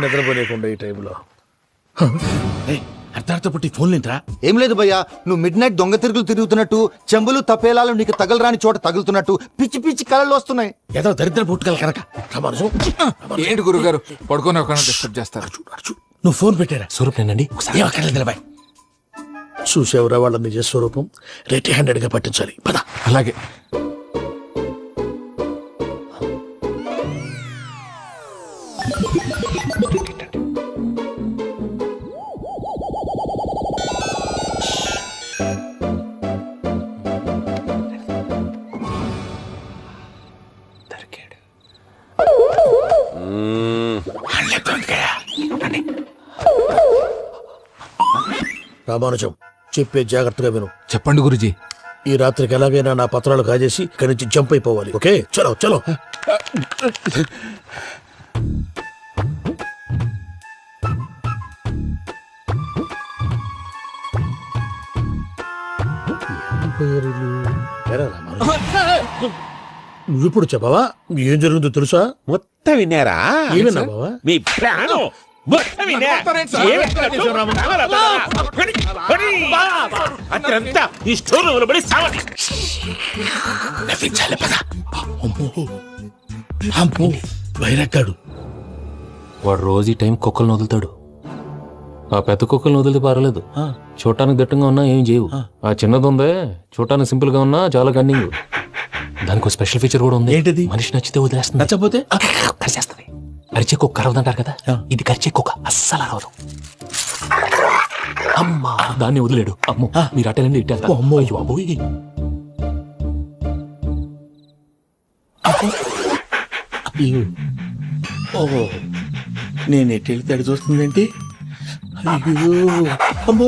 నిద్రపోలేకుండా ఈ టైంలో అర్ధార్థ పుట్టి ఫోన్ లేంట్రా. ఏం లేదు భయ్యా, నువ్వు మిడ్ నైట్ దొంగ తిరుగులు తిరుగుతున్నట్టు, చెంబులు తపేలాలు నీకు తగలరాని చోట తగులుతున్నట్టు పిచ్చి పిచ్చి కళలు వస్తున్నాయి. ఏదో దరిద్ర పుట్టుకల కనుక. ఏంటి గురుగారు పడుకొని ఒక డిస్టర్బ్ చేస్తారు? నువ్వు ఫోన్ పెట్టారా? స్వరూపేనండి. నిలబాయ్. చూసేవరా వాళ్ళ నిజ స్వరూపం. రెట్టి హ్యాండెడ్ గా పట్టించాలి. పద. అలాగే. రామానుజం చెప్పే జాగ్రత్తగా విను. చెప్పండి గురుజీ. ఈ రాత్రికి ఎలాగైనా నా పత్రాలు కాజేసి ఇక్కడి నుంచి జంప్ అయిపోవాలి. ఓకే చలో చలో. నువ్విప్పుడు చెప్పవా ఏం జరిగిందో తెలుసా? మొత్తం విన్నారా? ఏమన్నా బావా? మీ ప్రాణం మొత్తం విన్నా. అతనంతా ఈ స్టోర్ రూమ్ లో పడి సావని. నవ్వించాలి పద. అమ్మో వైరక్కాడు. వాడు రోజు ఈ టైం కుక్కలను వదులుతాడు. ఆ పెద్ద కుక్కలను వదిలితే పర్లేదు, చూడటానికి దట్టంగా ఉన్నా ఏం చేయవు. ఆ చిన్నది ఉందే చూడటానికి సింపుల్ గా ఉన్నా చాలా కన్నింగ్. దానికి ఒక స్పెషల్ ఫీచర్ కూడా ఉంది. ఏంటిది? మనిషి నచ్చితే వదిలేస్తుంది, నచ్చపోతే కరిచేస్తుంది. అరిచే కుక్క అరవదంటారు కదా, ఇది కరిచే కుక్క అస్సలు అరవదు. అమ్మా దాన్ని వదిలేడు. అమ్మో మీరు అటెండి ఇట్టేస్తారు. అమ్మో అయ్యో ఓహో నేను ఎటు వెళ్తే అడి చూస్తుందేంటి? అయ్యో అమ్మో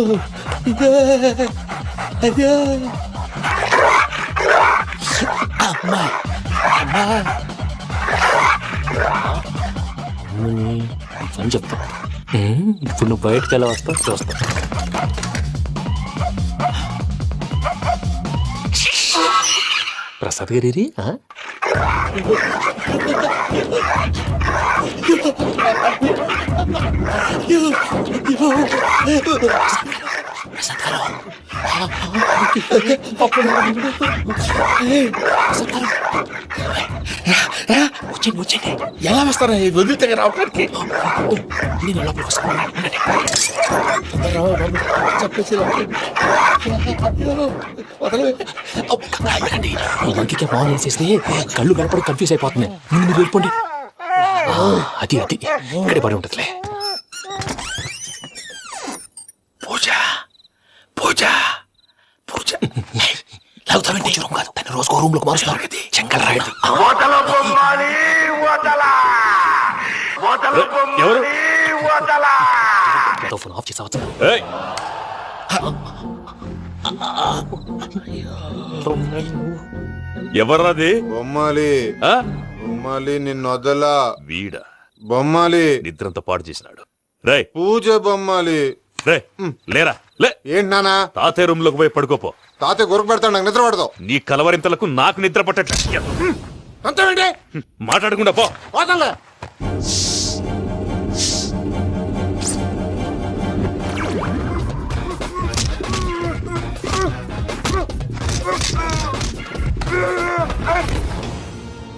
అయ్యో అమ్మా అమ్మా అని చెప్తా. ఇప్పుడు నువ్వు బయటకు ఎలా వస్తావు చూస్తా. ప్రసాద్ గారి ఎలా వస్తారా వదిలితే రావడానికి? నేను లోపలికి వస్తాను. ఇంకే ఫోన్ చేసేస్తే కళ్ళు కనపడి కన్ఫ్యూజ్ అయిపోతున్నాయి. మీరు వెళ్ళిపోండి. అది అది ఇక్కడే పడి ఉంటుందిలే. పూజ పూజ పూజ లాగుతామంటే రూమ్ కాదు, దాన్ని రోజుకో రూమ్ లోకి మారుస్తున్నారు కదా. చెంగల్ రాయడు. ఎవరు ఫోన్ ఆఫ్ చేసావచ్చు. ఎవర్రాది? బొమ్మాలి బొమ్మాలి నిన్ను వదలా. వీడ బొమ్మాలి నిద్రంతా పాడు చేసినాడు. రే పూజ బొమ్మాలి. రే లేరా లే. ఏంటి నానా? తాతయ్య రూమ్ లోకి పోయి పడుకోపో. తాతయ్య గురకు పెడతాడు, నాకు నిద్ర పడతావు. నీ కలవరింతలకు నాకు నిద్ర పట్టట్లే. అంతేంటి మాట్లాడకుండా పో. పోతాలే.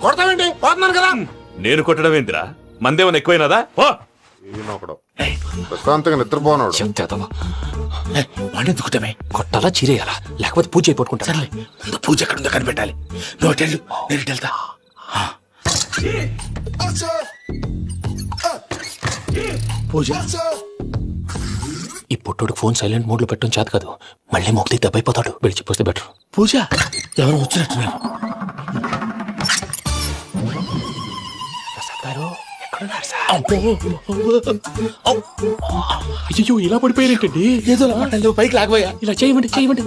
కొడతావేంటి? పోతున్నాను కదా. నేను కొట్టడం ఏందిరా? మందేమన్నా ఎక్కువైనదా? పో. ఈయనొకడు ప్రశాంతంగా నిద్రపోనాడు. వాడెందుకుంటామే? కొట్టాలా చీరేయాలా లేకపోతే పూజ అయిపోట్టుకుంటా. సర్లే, ముందు పూజ ఎక్కడ ఉందో కనిపెట్టాలి. నువ్వు వెళ్ళు, నేను ఇటు వెళ్తా. పూజ ఈ పుట్టుడికి ఫోన్ సైలెంట్ మోడ్ లో పెట్టడం చేత కాదు. మళ్ళీ మొక్కి దెబ్బైపోతాడు. వెళ్ళి చెప్పొస్తే బెటర్. పూజ ఎవరు వచ్చినట్టున్నారు. అయ్యో ఇలా పడిపోయారేంటండి? ఏదో నువ్వు పైకి లాగబోయా. ఇలా చేయమండి చేయమండి.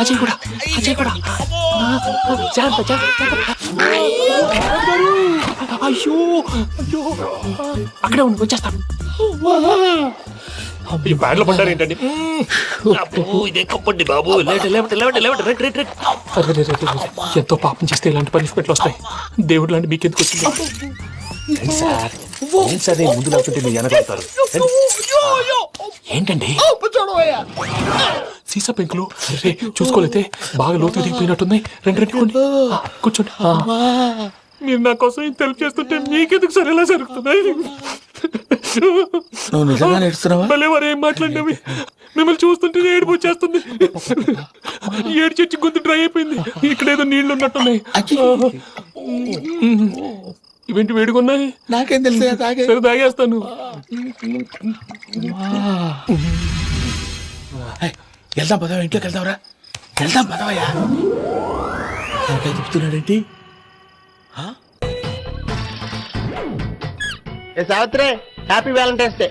అజయ్ కూడా అజయ్ కూడా. జాగ్రత్త జాగ్రత్త. అయ్యో అయ్యో అక్కడే ఉండి వచ్చేస్తాను. ఈ బ్యాడ్ లో పడ్డారు ఏంటండి? ఇదే కప్పండి బాబు. ఎంతో పాపం చేస్తే ఇలాంటి పనిష్మెంట్లు వస్తాయి. దేవుడు లాంటి మీకెందుకు వచ్చింది? సార్ ముందు లేకుంటే మీరు వెనకాడతారు. ఏంటండి సీసా పెంకులు? అరే చూసుకోలేతే బాగా లోతు దిగిపోయినట్టున్నాయి. రెండు రెండు కూర్చోండి. మీరు నా కోసం ఇంత హెల్ప్ చేస్తుంటే మీకెందుకు సరే ఎలా జరుగుతున్నాయి? నువ్వు నిజంగా నేర్చుతున్నావా? మళ్ళీ వారు ఏం మాట్లాడినవి? మిమ్మల్ని చూస్తుంటే ఏడుపు వచ్చేస్తుంది. ఏడు చచ్చి గొంతు డ్రై అయిపోయింది. ఇక్కడ ఏదో నీళ్లు ఉన్నట్టున్నాయి. ఇవేంటి వేడుకున్నాయి? నాకేం తెలుసు. సరే తాగేస్తాను. వెళ్దాం పదవా, ఇంట్లోకి వెళ్దాంరా. వెళ్దాం పదవయ్యా. నాకై చెప్తున్నాడేంటి? Savitri, happy Valentine's day.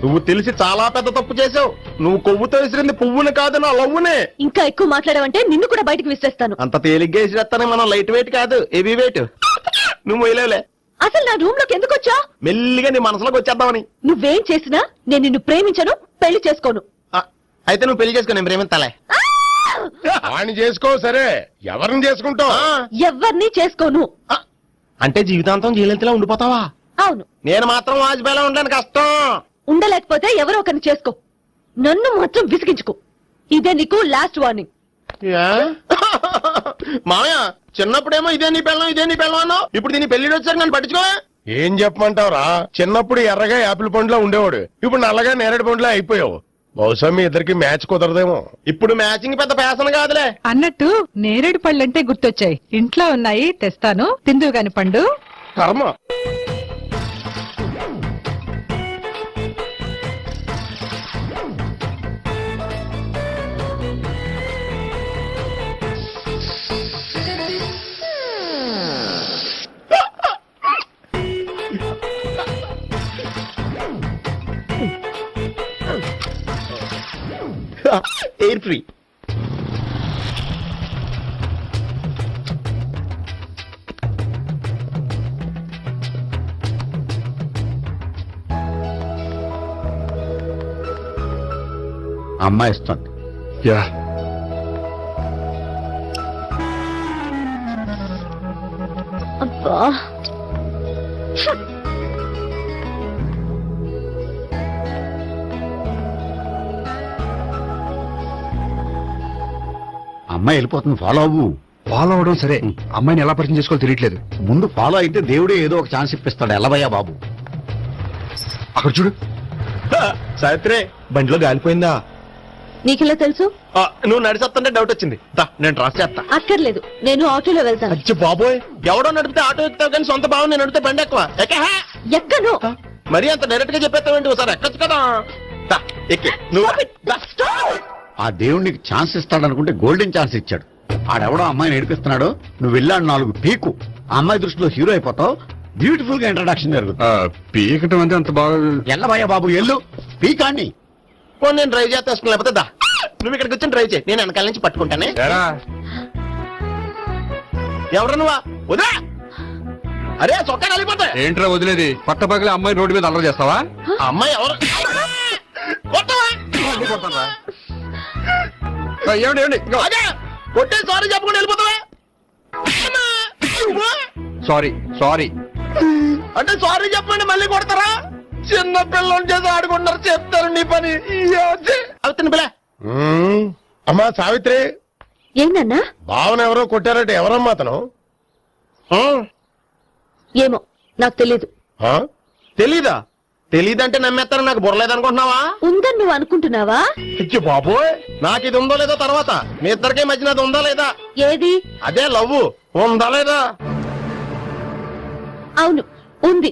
నువ్వు తెలిసి చాలా పెద్ద తప్పు చేసావు. నువ్వు కొవ్వుతో విసిరింది పువ్వుని కాదు, నా లవ్వునే. ఇంకా ఎక్కువ మాట్లాడావంటే నిన్ను కూడా బయటకు విసిరేస్తాను. అంత తేలిగ్గా విసిరేస్తానే, మనం లైట్ వెయిట్ కాదు, హెవీ వెయిట్. నువ్వు వేయలేవులే. అసలు నా రూమ్ లోకి ఎందుకు వచ్చా? మెల్లిగా నీ మనసులోకి వచ్చేద్దామని. నువ్వేం చేసినా నేను నిన్ను ప్రేమించను, పెళ్లి చేసుకోను. అయితే నువ్వు పెళ్లి చేసుకో, నేను ప్రేమిస్తాలే. వాణ్ణి చేసుకో. సరే, ఎవరిని చేసుకుంటావు? ఎవరిని చేసుకోను. అంటే జీవితాంతం జీలంతిలా ఉండిపోతావా? అవును. నేను మాత్రం వాజ్పేయిలా ఉండడానికి కష్టం. ఉండలేకపోతే ఎవరో ఒకరిని చేసుకో. నన్ను మాత్రం విసిగించుకో. ఇదే నీకు లాస్ట్ వార్నింగ్. మామయ్య, చిన్నప్పుడేమో ఇదే నీ పెళ్ళం ఇదే నీ పెళ్ళం అన్నావు. ఇప్పుడు దీని పెళ్లి వచ్చారు, నన్ను పట్టించుకో. ఏం చెప్పమంటావురా? చిన్నప్పుడు ఎర్రగా యాపిల్ పండులో ఉండేవాడు, ఇప్పుడు నల్లగా నేరేడు పండులో అయిపోయావు. బహుశా మీ ఇద్దరికి మ్యాచ్ కుదరదేమో. ఇప్పుడు మ్యాచింగ్ పెద్ద ఫ్యాషన్ కాదులే. అన్నట్టు నేరేడు పళ్ళంటే గుర్తొచ్చాయి. ఇంట్లో ఉన్నాయి, తెస్తాను. తిందువు గాని పండు. కర్మ. Air free. అమ్మాయి ఇస్తుంది. యా, అబ్బా అమ్మాయి వెళ్ళిపోతుంది, ఫాలో అవ్వు. ఫాలో అవడం సరే, అమ్మాయిని ఎలా పరిచయం చేసుకోవాలో తెలియట్లేదు. ముందు ఫాలో అయితే దేవుడే ఏదో ఒక ఛాన్స్ ఇప్పిస్తాడు. ఎల్లవయ్యా బాబు. అక్కడ చూడు. సావిత్రి, బండిలో గాలిపోయిందా? నీకెలా తెలుసు? నువ్వు నడిచేస్తుంటే డౌట్ వచ్చింది. నేను ట్రాస్ చేస్తా. అక్కర్లేదు, నేను ఆటోలో వెళ్తాను. అచ్చి బాబోయ్, ఎవడో నడిపితే ఆటో ఎక్కుతావు కానీ సొంత భావం నేను నడిపితే బండి ఎక్కువ. ఎక్కను. మరి అంత డైరెక్ట్ గా చెప్పేస్తావేంటి? ఒకసారి ఎక్కొచ్చు కదా. ఎక్కి ఆ దేవుడు నీకు ఛాన్స్ ఇస్తాడనుకుంటే గోల్డెన్ ఛాన్స్ ఇచ్చాడు. ఆడెవడో అమ్మాయిని ఏడిపిస్తున్నాడు, నువ్వు వెళ్ళాడు 4 పీకు. ఆ అమ్మాయి దృష్టిలో హీరో అయిపోతావు. బ్యూటిఫుల్ గా ఇంట్రడక్షన్ జరుగుతుంది. పీకటం అంటే అంత బాగా. ఎల్లవయ్యా బాబు, ఎల్లు పీకాన్ని. నేను డ్రైవ్ చేస్తాను, లేకపోతే దా నువ్వు ఇక్కడికి వచ్చి డ్రైవ్ చేయి, నేను వెనకాల నుంచి పట్టుకుంటానే. ఎవరు నువ్వా? వదా అరే చొక్కా కలిగిపోతా. ఏంట్రా వదిలేది? పట్టపగలే అమ్మాయి రోడ్డు మీద అల్లరి చేస్తావా? అమ్మాయి ఎవరు? కొట్టే సారీ చెప్పకుండా వెళ్ళిపోతావా? సారీ సారీ అంటే సారీ చెప్పండి మళ్ళీ కొడతారా? చిన్న పిల్లలు చేసి ఆడుకుంటారు, చెప్తారు నీ పని. అవుతుంది పిల్ల. అమ్మా సావిత్రి, ఏందన్నా? భావన ఎవరో కొట్టారంటే ఎవరమ్మా అతను? ఏమో నాకు తెలీదు. తెలీదా? తెలీదంటే నమ్మేస్తారని నాకు బుర్రలేదనుకుంటున్నావా? ఉందని నువ్వు అనుకుంటున్నావా? ఇచ్చి బాబోయ్, నాకు ఇది ఉందో లేదో తర్వాత. మీ ఇద్దరికే మధ్యన అది ఉందా లేదా? ఏది? అదే లవ్ ఉందా లేదా? అవును, ఉంది.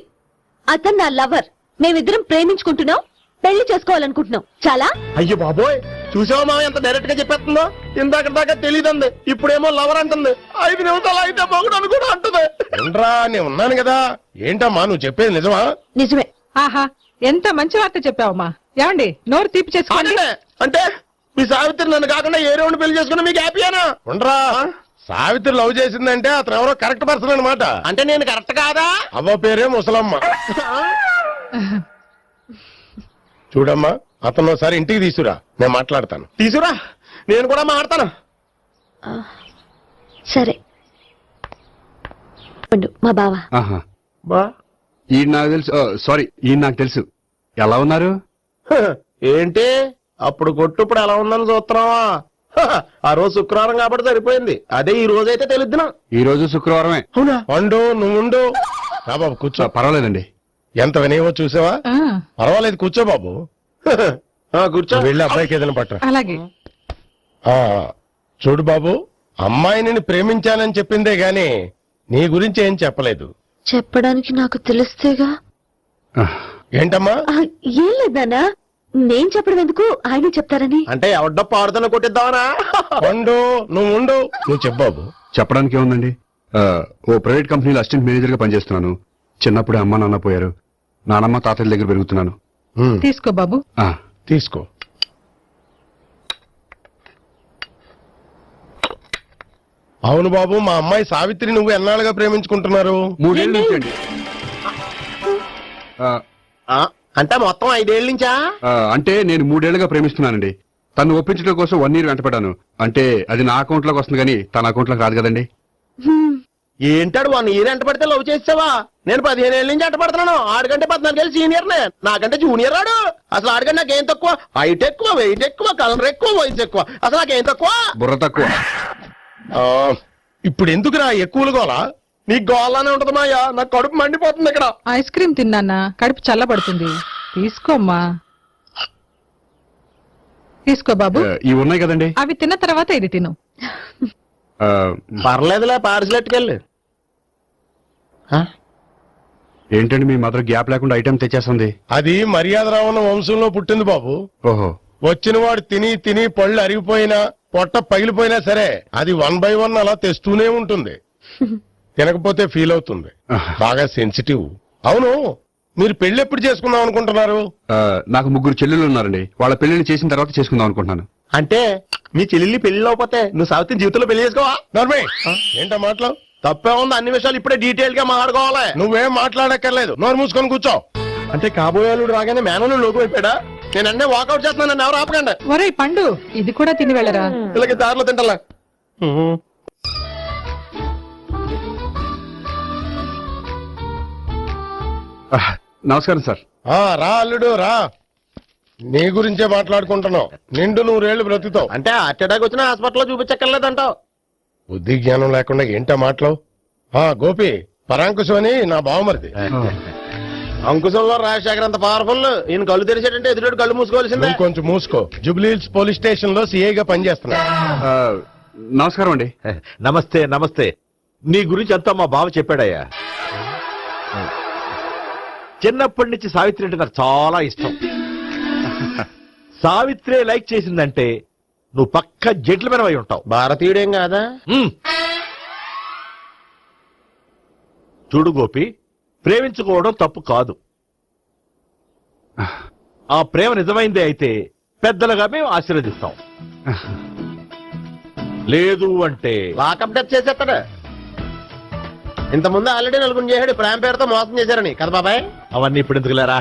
అతను నా లవర్. మేమిద్దరం ప్రేమించుకుంటున్నాం, పెళ్లి చేసుకోవాలనుకుంటున్నాం. చాలా. అయ్యో బాబోయ్, చూసావా మా ఎంత డైరెక్ట్ గా చెప్పేస్తుందో? ఇందాక దాకా తెలియదండి, ఇప్పుడేమో లవర్ అంటుంది. 5 నిమిషాలు అయితే మొగుడు కూడా అంటుంది. ఏంట్రా, నేను ఉన్నాను కదా. ఏంటమ్మా నువ్వు చెప్పేది నిజమా? నిజమే. ఆహా, ఎంత మంచి వార్త చెప్పావమ్మా. ఏమండి, నోరు తీపి చేసుకోండి. అంటే మీ సావిత్రి నన్ను కాకుండా ఏ రౌండ్ పెళ్లి చేసుకున్నా మీకు హ్యాపీయేనా? ఉండరా, సావిత్రి లవ్ చేసిందంటే అతను ఎవరో కరెక్ట్ పర్సన్ అనమాట. అంటే నేను కరెక్ట్ కాదా? అవ్వ పేరే ముసలమ్మ. చూడమ్మా, అతను ఒకసారి ఇంటికి తీసుకురా, నేను మాట్లాడతాను. తీసుకురా, నేను కూడా మాట్లాడతాను. సరే. మా బావా. బా ఈయన నాకు తెలుసు. సారీ, ఈయన నాకు తెలుసు. ఎలా ఉన్నారు? ఏంటి అప్పుడు కొట్టు ఇప్పుడు ఎలా ఉందని చూస్తున్నావా? ఆ రోజు శుక్రవారం కాబట్టి సరిపోయింది. అదే ఈ రోజు అయితే తెలుద్దునా. ఈ రోజు శుక్రవారమే. అవునా? వండు, నువ్వు ఉండు. రా బాబు కూర్చో. పర్వాలేదండి. ఎంత వినయమో చూసావా? పర్వాలేదు, కూర్చో బాబు. కూర్చో. వెళ్ళి అబ్బాయికి ఏదైనా పట్టరా. అలాగే. చూడు బాబు, అమ్మాయి నిన్ను ప్రేమించానని చెప్పిందే గాని నీ గురించి ఏం చెప్పలేదు. చెప్పడానికి నాకు తెలిస్తేగా. ఏంటమ్మా? ఏం లేదన్నా, నేను చెప్పడం ఎందుకు, ఆయన చెప్తారని. అంటే ఎవడ్డ పాడుతున్న కొట్టిద్దామనా? వండు, నువ్వు ఉండు. నువ్వు చెప్పు బాబు. చెప్పడానికి ఏముందండి, ఓ ప్రైవేట్ కంపెనీలో అసిస్టెంట్ మేనేజర్ గా పనిచేస్తున్నాను. చిన్నప్పుడే అమ్మ నాన్న పోయారు. నానమ్మ తాతయ్య దగ్గర పెరుగుతున్నాను. తీసుకో బాబు. తీసుకో. అవును బాబు, మా అమ్మాయి సావిత్రి నువ్వు ఎన్నాళ్ళుగా ప్రేమించుకుంటున్నారు? 3 ఏళ్ళ నుంచి అండి. అంటే మొత్తం 5 ఏళ్ళ నుంచా? అంటే నేను 3 ఏళ్లుగా ప్రేమిస్తున్నానండి. తను ఒప్పించడం కోసం 1 year వెంటపడ్డాను. అంటే అది నా అకౌంట్ లోకి వస్తుంది కానీ తన అకౌంట్ లోకి రాదు కదండి. ఏంటాడు 1 year ఎంట పడితే లవ్ చేసావా? నేను 15 ఏళ్ళ నుంచి ఎంట పడుతున్నాను. ఆడికంటే 14 ఏళ్ళు సీనియర్ నే, నాకంటే జూనియర్ ఆడు. అసలు ఆడికంటే నాకేం తక్కువ? హైట్ ఎక్కువ, వెయిట్ ఎక్కువ, కలర్ ఎక్కువ, వయసు ఎక్కువ. అసలు నాకేం తక్కువ? బుర్ర తక్కువ. ఇప్పుడు ఎందుకురా ఎక్కువలు గోలా? నీకు గోలానే ఉంటది మాయా, నాకు కడుపు మండిపోతుంది ఇక్కడ. ఐస్ క్రీమ్ తిన్నానా, కడుపు చల్లబడుతుంది. తీసుకోమ్మా. తీసుకో బాబు. ఇవి ఉన్నాయి కదండి, అవి తిన్న తర్వాత ఇది తిను. పర్లేదులే, పార్సిల్ ఎట్టుకెళ్ళి. ఏంటండి మీ మదర్ గ్యాప్ లేకుండా ఐటెం తెచ్చేస్తుంది? అది మర్యాద రావణ వంశంలో పుట్టింది బాబు. ఓహో. వచ్చిన వాడు తిని తిని పళ్ళు అరిగిపోయినా పొట్ట పగిలిపోయినా సరే అది 1 by 1 అలా తెస్తూనే ఉంటుంది. తినకపోతే ఫీల్ అవుతుంది. బాగా సెన్సిటివ్. అవును, మీరు పెళ్లి ఎప్పుడు చేసుకుందాం అనుకుంటున్నారు? నాకు 3 చెల్లెలు ఉన్నారండి. వాళ్ళ పెళ్లిని చేసిన తర్వాత చేసుకుందాం అనుకుంటున్నాను. అంటే మీ చెల్లెల్ని పెళ్లి లేకపోతే నువ్వు సావిత్రి జీవితంలో పెళ్లి చేసుకోవా? నర్మే, ఏంటో మాటలు? తప్పే ఉంది. అన్ని విషయాలు ఇప్పుడే డీటెయిల్ గా మాట్లాడుకోవాలి. నువ్వేం మాట్లాడక్కర్లేదు, నోరు మూసుకొని కూర్చో. అంటే కాబోయేవాళ్ళు రాగానే మేనలు లోకి అయిపోయాడా? నేను అన్నీ వాకౌట్ చేస్తున్నాను, నన్ను ఎవరు ఆపకండి. ఒరే పండు, ఇది కూడా తిని వెళ్ళరా. ఇలాగే దారిలో తింటలా. నమస్కారం సార్. రా అల్లుడు రా. నీ గురించే మాట్లాడుకుంటున్నావు. నిండు 100 ఏళ్ళు బ్రతుకుతావు. అంటే హార్ట్ అటాక్ వచ్చిన హాస్పిటల్లో చూపించక్కర్లేదంటావు. బుద్ధి జ్ఞానం లేకుండా ఏంటో మాటలు. గోపి పరాంకుశం అని నా బావమరిది. అంకుశంలో రాజశేఖర్ అంత పవర్ఫుల్. ఈయన కళ్ళు తెరిచాడంటే ఎదురు కళ్ళు మూసుకోవాల్సిందే. కొంచెం మూసుకో. జూబ్లీహిల్స్ పోలీస్ స్టేషన్ లో సిఐగా పనిచేస్తున్నా. నమస్కారం అండి. నమస్తే నమస్తే. నీ గురించి అంతా మా బావ చెప్పాడయ్యా. చిన్నప్పటి నుంచి సావిత్రి అంటే నాకు చాలా ఇష్టం. సావిత్రి లైక్ చేసిందంటే నువ్వు పక్క జెంట్లమెన్ అయి ఉంటావు. భారతీయుడేం కాదా? చూడు గోపి, ప్రేమించుకోవడం తప్పు కాదు. ఆ ప్రేమ నిజమైందే అయితే పెద్దలుగా మేము ఆశీర్వదిస్తాం. లేదు అంటే లాకప్ డెత్ చేసేస్తాడు. ఇంతకుముందు ఆల్రెడీ నలుగురు చేశాడు ప్రేమ పేరుతో మోసం చేశారని కదా బాబాయ్. అవన్నీ ఇప్పుడు ఎందుకులేరా.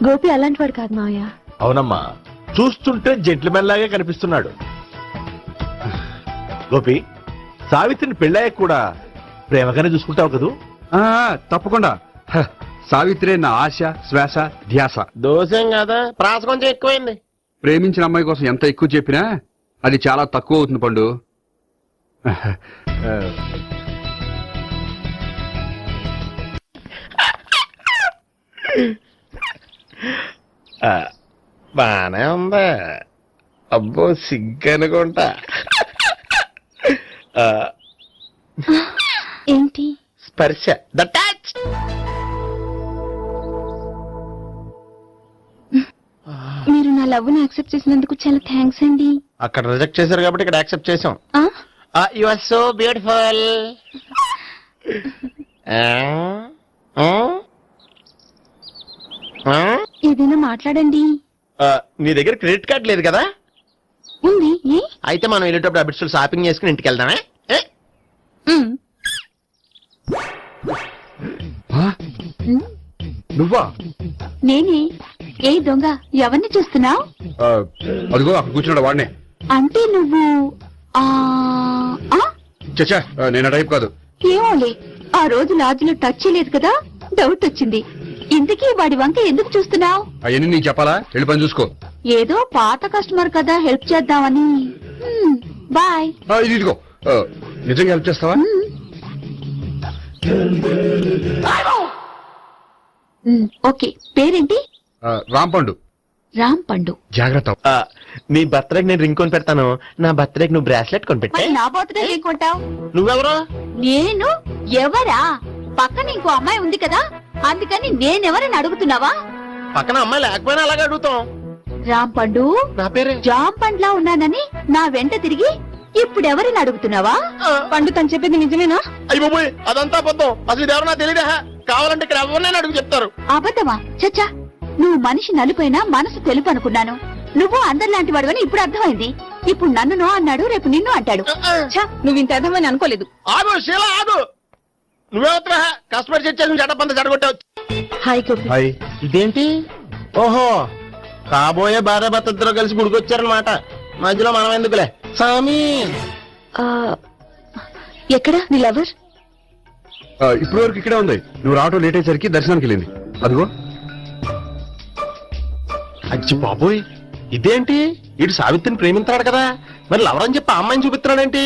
గోపి అలాంటి వాడు కాదు మావయ్య. అవునమ్మా, చూస్తుంటే జెంట్లమెన్ లాగే కనిపిస్తున్నాడు. గోపి, సావిత్రిని పెళ్ళాక కూడా ప్రేమగానే చూసుకుంటావు కదూ? తప్పకుండా. సావిత్రే నా ఆశ, శ్వాస, ధ్యాస. దోషం కదా, ప్రాస కొంచెం ఎక్కువైంది. ప్రేమించిన అమ్మాయి కోసం ఎంత ఎక్కువ చెప్పినా అది చాలా తక్కువ అవుతుంది పండు. బానే ఉందా? అబ్బో సిగ్గనుకుంటా. ఏంటి? స్పర్శ, ద టచ్. మీరు నా లవ్ ని యాక్సెప్ట్ చేసినందుకు చాలా థ్యాంక్స్ అండి. అక్కడ రిజెక్ట్ చేశారు కాబట్టి ఇక్కడ యాక్సెప్ట్ చేసాం. You are so beautiful. ఏదైనా మాట్లాడండి. నీ దగ్గర క్రెడిట్ కార్డ్ లేదు కదా? ఉంది. అయితే మనం వెళ్ళేటప్పుడు అబిట్స్ షాపింగ్ చేసుకుని ఇంటికి వెళ్దామే. నువ్వా? నేనే. ఏ దొంగ, ఎవరిని చూస్తున్నావు? అదిగో అక్కడ కూర్చున్నాడు వాడినే. అంటే నువ్వు చచ్చా, నేను టైప్ కాదు. ఏమోలే, ఆ రోజు లాడ్జ్లో టచ్ చేయలేదు కదా, డౌట్ వచ్చింది. ఇంతకీ వాడి వంక ఎందుకు చూస్తున్నావు? అవన్నీ నీకు చెప్పాలా? వెళ్ళి పని చూసుకో. ఏదో పాత కస్టమర్ కదా, హెల్ప్ చేద్దామని. బాయ్. ఇదిగో, నిజంగా హెల్ప్ చేస్తావా? ఓకే. పేరేంటి? రాంపండు. రాంపండు. జాగ్రత్త. నీ బర్త్డేకి నేను రింగ్ కొని పెడతాను. నా బర్త్డేకి నువ్వు బ్రాస్లెట్ కొని పెట్టే. నా బర్త్డే ఏం కొంటావు? నువ్వెవరు? నేను ఎవరా? పక్కన ఇంకో అమ్మాయి ఉంది కదా, అందుకని నేనెవరని అడుగుతున్నావా? పక్కన అమ్మాయి లేకపోయినా అలాగే అడుగుతాం. రాంపండు. నా పేరే జాం పండ్లా ఉన్నానని నా వెంట తిరిగి ఇప్పుడెవరని అడుగుతున్నావా? పండు తను చెప్పేది నిజమేనా? అయ్యి బాబోయ్, అదంతా అబద్ధం. అసలు ఇది ఎవరు నాకు తెలియదా? కావాలంటే ఇక్కడ ఎవరినైనా అడుగు చెప్తారు. అబద్ధమా? చచ్చా, నువ్వు మనిషి నలుపైనా మనసు తెలుపు అనుకున్నాను. నువ్వు అందరిలాంటి వాడువని ఇప్పుడు అర్థమైంది. ఇప్పుడు నన్ను నో అన్నాడు, రేపు నిన్ను అంటాడు. నువ్వు ఇంత అర్థమని అనుకోలేదు. ఆగు శీల, ఆగు. నువ్వెవరా? కస్టమర్ చేసి జడపంత జడగొట్టావు. హాయ్ గోపి. హాయ్. ఇదేంటి? ఓహో, కాబోయే భార్య భర్త ఇద్దరు కలిసి గుడికొచ్చారనమాట. మధ్యలో మనం ఎందుకులే సామి. ఎక్కడ నీ లవర్? ఇప్పటి వరకు ఇక్కడే ఉంది. నువ్వు రావటం లేట్ అయ్యేసరికి దర్శనానికి వెళ్ళింది. అదిగో. అచ్చి బాబోయ్, ఇదేంటి? ఇటు సావిత్రిని ప్రేమించాడు కదా, మరి లవర్ అని చెప్పి ఆ అమ్మాయిని చూపిస్తున్నాడేంటి?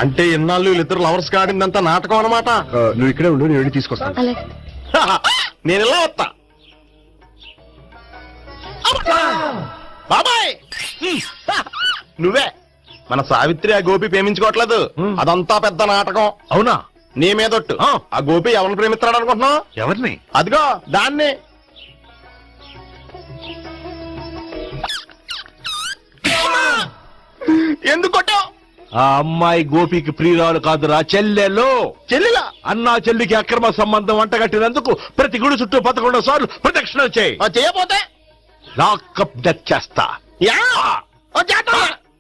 అంటే ఎన్నాళ్ళు వీళ్ళిద్దరు లవర్స్ కాడిందంతా నాటకం అనమాట. నువ్వు ఇక్కడే ఉండు, నేను వెళ్ళి తీసుకొస్తాను. నేను ఇలా వస్తా. బాబాయ్, నువ్వే మన సావిత్రి ఆ గోపి ప్రేమించుకోవట్లేదు. అదంతా పెద్ద నాటకం. అవునా? నీ మీదొట్టు. ఆ గోపి ఎవరిని ప్రేమిస్తాడు అనుకుంటున్నావు? ఎవరిని? అదిగో దాన్ని. ఎందుకు కొట్టావు? ఆ అమ్మాయి గోపికి ప్రియురాలు కాదురా, చెల్లెలు. చెల్లెలా? అన్నా చెల్లికి అక్రమ సంబంధం వంటగట్టినందుకు ప్రతి గుడి చుట్టూ 11 సార్లు ప్రదక్షిణ చేయి. చేయపోతే లాకప్ డెత్ చేస్తా. యా